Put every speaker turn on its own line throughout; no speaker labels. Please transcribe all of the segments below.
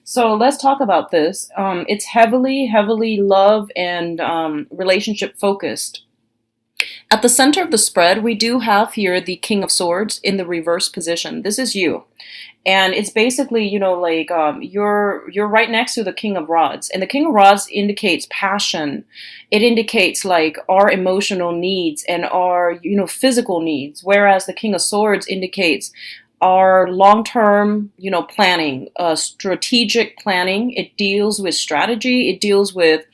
So let's talk about this. It's heavily love and relationship focused. At the center of the spread, we do have here the King of Swords in the reverse position. This is you. And it's basically, like you're right next to the King of Rods. And the King of Rods indicates passion. It indicates like our emotional needs and our, physical needs. Whereas the King of Swords indicates our long-term, planning, strategic planning. It deals with strategy. It deals with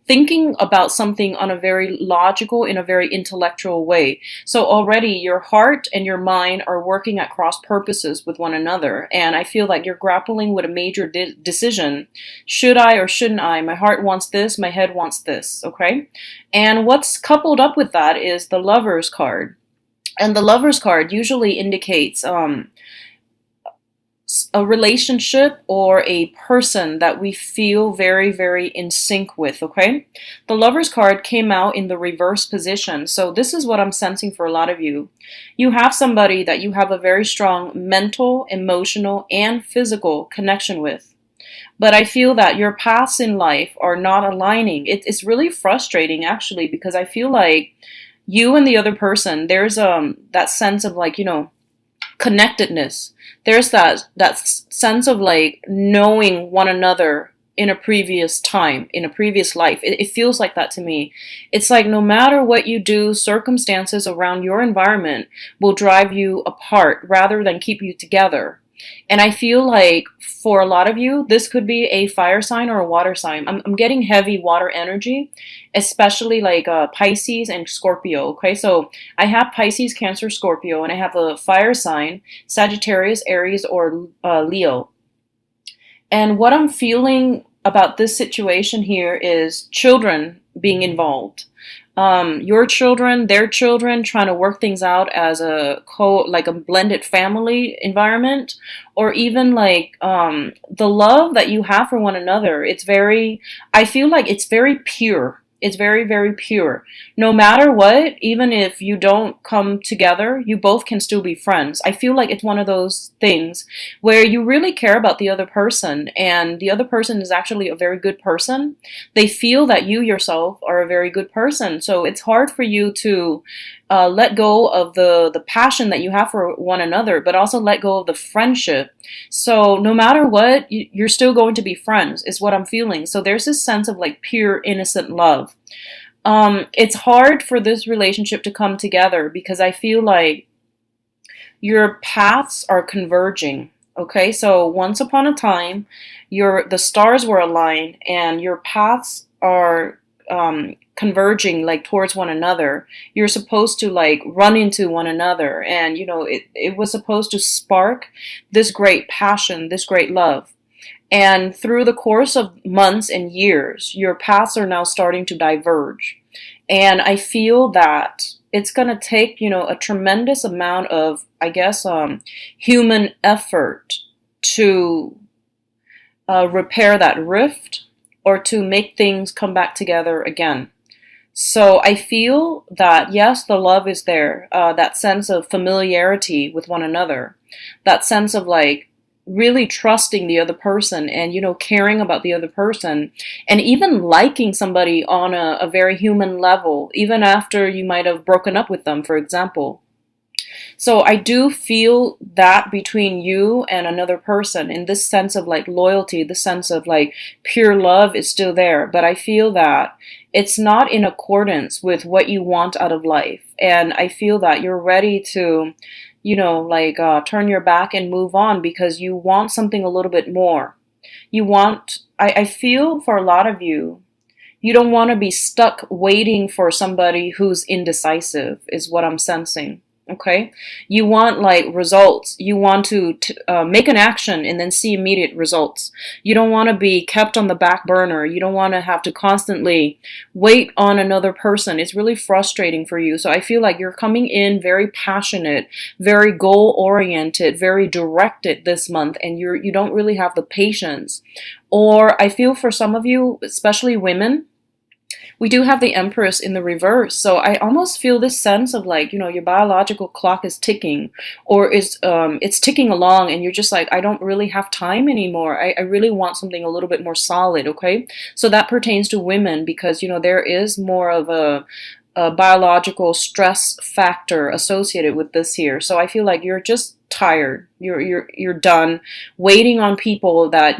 thinking about something on a very logical, in a very intellectual way. So already your heart and your mind are working at cross purposes with one another. And I feel like you're grappling with a major decision. Should I or shouldn't I? My heart wants this. My head wants this. Okay. And what's coupled up with that is the Lover's card. And the Lover's card usually indicates a relationship or a person that we feel very in sync with, okay? The Lover's card came out in the reverse position. So this is what I'm sensing for a lot of you. You have somebody that you have a very strong mental, emotional, and physical connection with. But I feel that your paths in life are not aligning. It's really frustrating actually, because I feel like you and the other person, there's that sense of like, connectedness. There's that sense of like knowing one another in a previous time, in a previous life. It feels like that to me. It's like no matter what you do, circumstances around your environment will drive you apart rather than keep you together. And I feel like for a lot of you, this could be a fire sign or a water sign. I'm getting heavy water energy, especially like Pisces and Scorpio. Okay, so I have Pisces, Cancer, Scorpio, and I have a fire sign, Sagittarius, Aries, or Leo. And what I'm feeling about this situation here is children being involved. Your children, their children, trying to work things out as like a blended family environment, or even like the love that you have for one another. I feel like it's very pure. It's very pure. No matter what, even if you don't come together, you both can still be friends. I feel like it's one of those things where you really care about the other person, and the other person is actually a very good person. They feel that you yourself are a very good person. So it's hard for you to let go of the passion that you have for one another, but also let go of the friendship. So no matter what, you're still going to be friends, is what I'm feeling. So there's this sense of like pure, innocent love. It's hard for this relationship to come together because I feel like your paths are converging. Okay, so once upon a time, the stars were aligned and your paths are converging like towards one another. You're supposed to like run into one another, and it was supposed to spark this great passion, this great love. And through the course of months and years, your paths are now starting to diverge. And I feel that it's going to take, a tremendous amount of, I guess, human effort to repair that rift or to make things come back together again. So I feel that, yes, the love is there, that sense of familiarity with one another, that sense of like really trusting the other person and, caring about the other person, and even liking somebody on a very human level, even after you might have broken up with them, for example. So I do feel that between you and another person, in this sense of like loyalty, the sense of like pure love is still there. But I feel that it's not in accordance with what you want out of life. And I feel that you're ready to, turn your back and move on because you want something a little bit more. I feel for a lot of you, you don't want to be stuck waiting for somebody who's indecisive, is what I'm sensing. Okay, you want like results. You want to make an action and then see immediate results. You don't want to be kept on the back burner. You don't want to have to constantly wait on another person. It's really frustrating for you. So I feel like you're coming in very passionate, very goal oriented, very directed this month, and you don't really have the patience. Or I feel for some of you, especially women, We do have the Empress in the reverse. So I almost feel this sense of like, your biological clock is ticking, or is it's ticking along, and you're just like, I don't really have time anymore. I really want something a little bit more solid, okay? So that pertains to women because, there is more of a biological stress factor associated with this here. So I feel like you're just tired. You're done waiting on people that,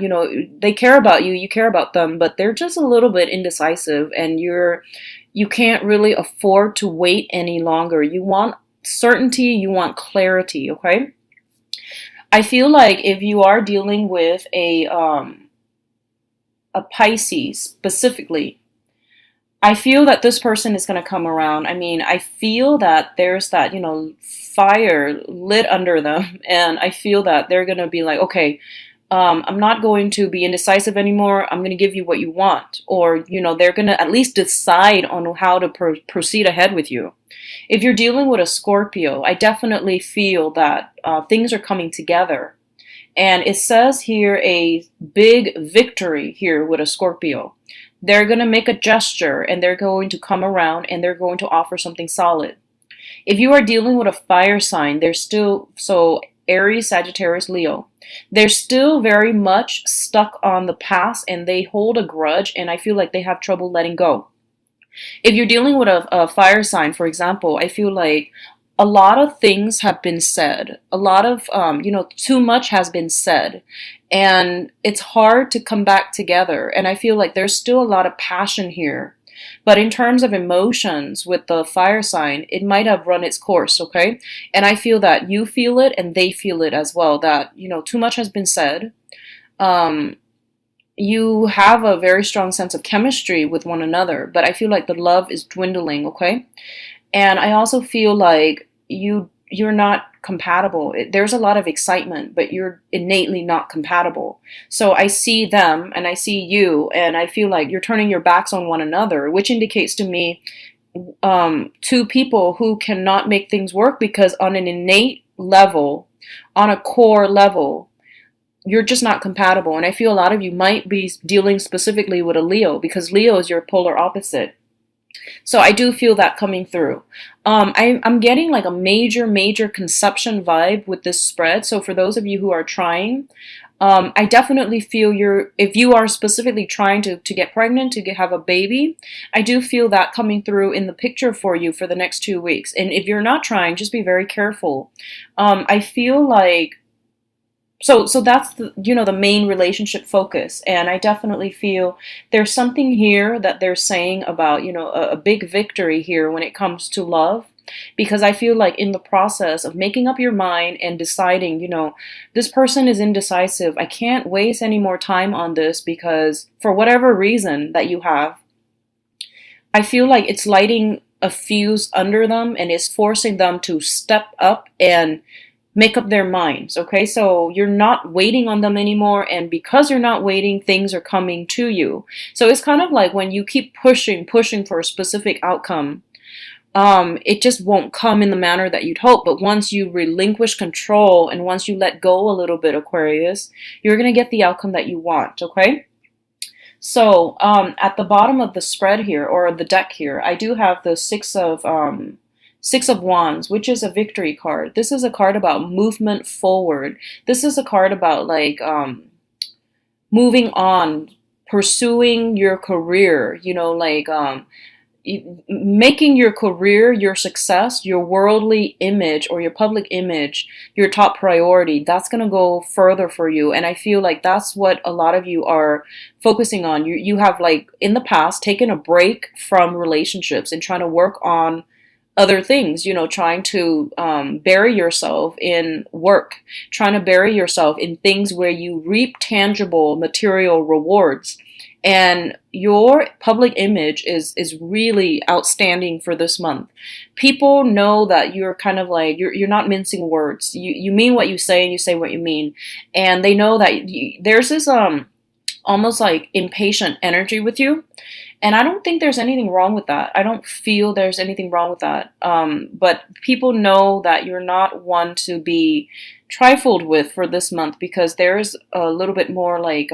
they care about you, you care about them, but they're just a little bit indecisive, and you can't really afford to wait any longer. You want certainty, you want clarity, okay? I feel like if you are dealing with a Pisces specifically, I feel that this person is going to come around. I mean, I feel that there's that, fire lit under them. And I feel that they're going to be like, okay, I'm not going to be indecisive anymore. I'm going to give you what you want. Or, they're going to at least decide on how to proceed ahead with you. If you're dealing with a Scorpio, I definitely feel that things are coming together. And it says here a big victory here with a Scorpio. They're going to make a gesture, and they're going to come around, and they're going to offer something solid. If you are dealing with a fire sign, they're still, so Aries, Sagittarius, Leo, they're still very much stuck on the past, and they hold a grudge, and I feel like they have trouble letting go. If you're dealing with a fire sign, for example, I feel like a lot of things have been said. A lot of, too much has been said. And it's hard to come back together. And I feel like there's still a lot of passion here. But in terms of emotions with the fire sign, it might have run its course, okay? And I feel that you feel it and they feel it as well, that, too much has been said. You have a very strong sense of chemistry with one another, but I feel like the love is dwindling, okay? And I also feel like you're not compatible. There's a lot of excitement, but you're innately not compatible. So I see them and I see you, and I feel like you're turning your backs on one another, which indicates to me two people who cannot make things work because on an innate level, on a core level, you're just not compatible. And I feel a lot of you might be dealing specifically with a Leo because Leo is your polar opposite. So I do feel that coming through. I'm getting like a major conception vibe with this spread. So for those of you who are trying, I definitely feel if you are specifically trying to get pregnant, have a baby, I do feel that coming through in the picture for you for the next 2 weeks. And if you're not trying, just be very careful. I feel like so that's the main relationship focus, and I definitely feel there's something here that they're saying about a big victory here when it comes to love, because I feel like in the process of making up your mind and deciding, this person is indecisive, I can't waste any more time on this because for whatever reason that you have, I feel like it's lighting a fuse under them and is forcing them to step up and make up their minds, okay? So you're not waiting on them anymore, and because you're not waiting, things are coming to you. So it's kind of like when you keep pushing for a specific outcome, it just won't come in the manner that you'd hope. But once you relinquish control and once you let go a little bit, Aquarius, you're going to get the outcome that you want, okay? So at the bottom of the spread here, or the deck here, I do have the Six of Wands, which is a victory card. This is a card about movement forward. This is a card about like moving on, pursuing your career, making your career, your success, your worldly image or your public image, your top priority. That's going to go further for you. And I feel like that's what a lot of you are focusing on. You have like in the past taken a break from relationships and trying to work on other things, trying to bury yourself in work, trying to bury yourself in things where you reap tangible material rewards. And your public image is really outstanding for this month. People know that you're kind of like, you're not mincing words. You mean what you say and you say what you mean. And they know that there's this almost like impatient energy with you. And I don't think there's anything wrong with that. I don't feel there's anything wrong with that. But people know that you're not one to be trifled with for this month because there's a little bit more like,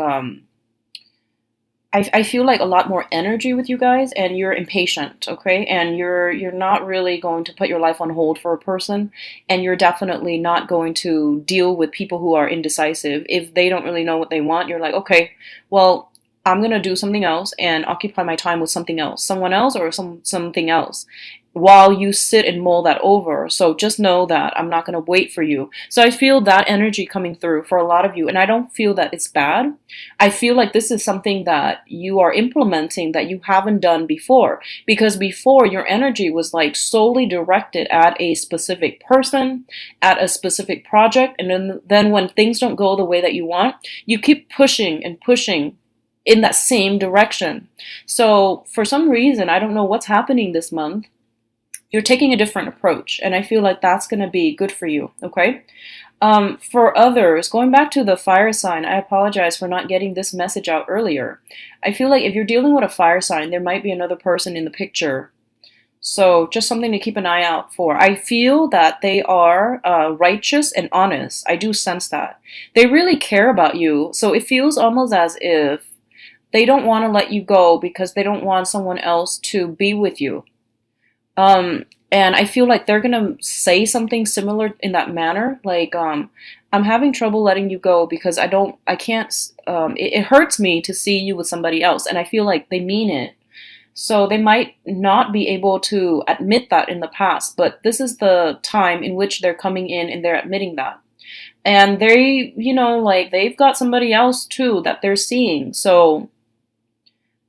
I feel like a lot more energy with you guys, and you're impatient, okay? And you're not really going to put your life on hold for a person, and you're definitely not going to deal with people who are indecisive. If they don't really know what they want, you're like, okay, well, I'm gonna do something else and occupy my time with something else, someone else, or something else, while you sit and mull that over. So just know that I'm not gonna wait for you. So I feel that energy coming through for a lot of you, and I don't feel that it's bad. I feel like this is something that you are implementing that you haven't done before, because before your energy was like solely directed at a specific person, at a specific project, and then when things don't go the way that you want, you keep pushing and pushing in that same direction. So for some reason, I don't know what's happening this month, you're taking a different approach, and I feel like that's going to be good for you, okay? For others, going back to the fire sign, I apologize for not getting this message out earlier. I feel like if you're dealing with a fire sign, there might be another person in the picture. So just something to keep an eye out for. I feel that they are righteous and honest. I do sense that. They really care about you. So it feels almost as if they don't want to let you go because they don't want someone else to be with you. And I feel like they're gonna say something similar in that manner. Like, I'm having trouble letting you go because I can't, it hurts me to see you with somebody else. And I feel like they mean it. So they might not be able to admit that in the past, but this is the time in which they're coming in and they're admitting that. And they, like they've got somebody else too that they're seeing. So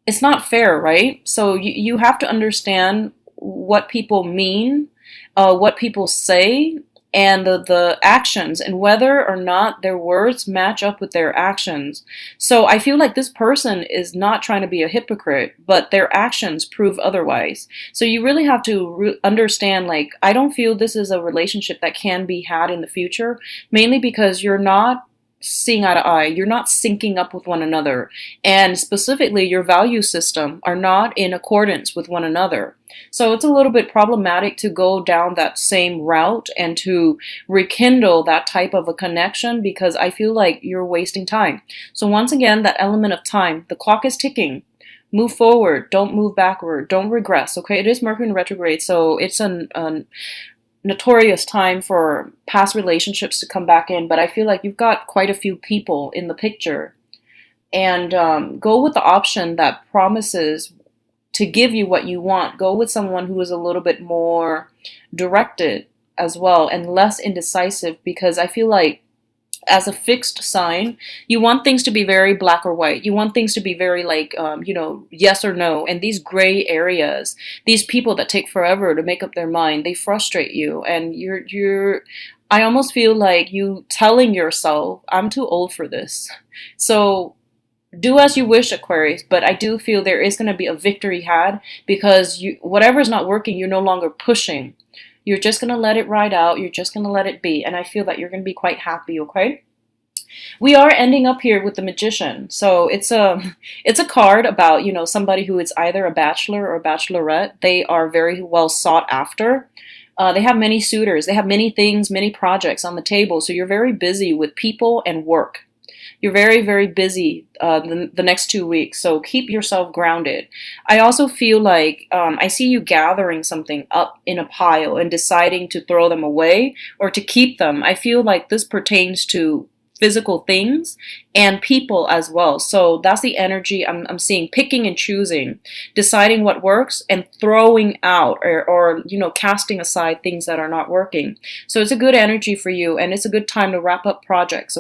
it's not fair, right? So you have to understand what people mean, what people say, and the actions, and whether or not their words match up with their actions. So I feel like this person is not trying to be a hypocrite, but their actions prove otherwise. So you really have to understand, like, I don't feel this is a relationship that can be had in the future, mainly because you're not seeing eye to eye, you're not syncing up with one another, and specifically your value system are not in accordance with one another. So it's a little bit problematic to go down that same route and to rekindle that type of a connection, because I feel like you're wasting time. So once again, that element of time, the clock is ticking. Move forward, don't move backward, don't regress, okay? It is Mercury in retrograde, so it's an notorious time for past relationships to come back in, but I feel like you've got quite a few people in the picture. And go with the option that promises to give you what you want. Go with someone who is a little bit more directed as well and less indecisive, because I feel like as a fixed sign, you want things to be very black or white. You want things to be very like, yes or no. And these gray areas, these people that take forever to make up their mind, they frustrate you. And I almost feel like you telling yourself, I'm too old for this. So do as you wish, Aquarius, but I do feel there is going to be a victory had, because whatever's not working, you're no longer pushing. You're just going to let it ride out. You're just going to let it be. And I feel that you're going to be quite happy, okay? We are ending up here with the Magician. So it's a card about, somebody who is either a bachelor or a bachelorette. They are very well sought after. They have many suitors. They have many things, many projects on the table. So you're very busy with people and work. You're very, very busy the next 2 weeks, so keep yourself grounded. I also feel like I see you gathering something up in a pile and deciding to throw them away or to keep them. I feel like this pertains to physical things and people as well. So that's the energy I'm seeing, picking and choosing, deciding what works and throwing out or casting aside things that are not working. So it's a good energy for you, and it's a good time to wrap up projects.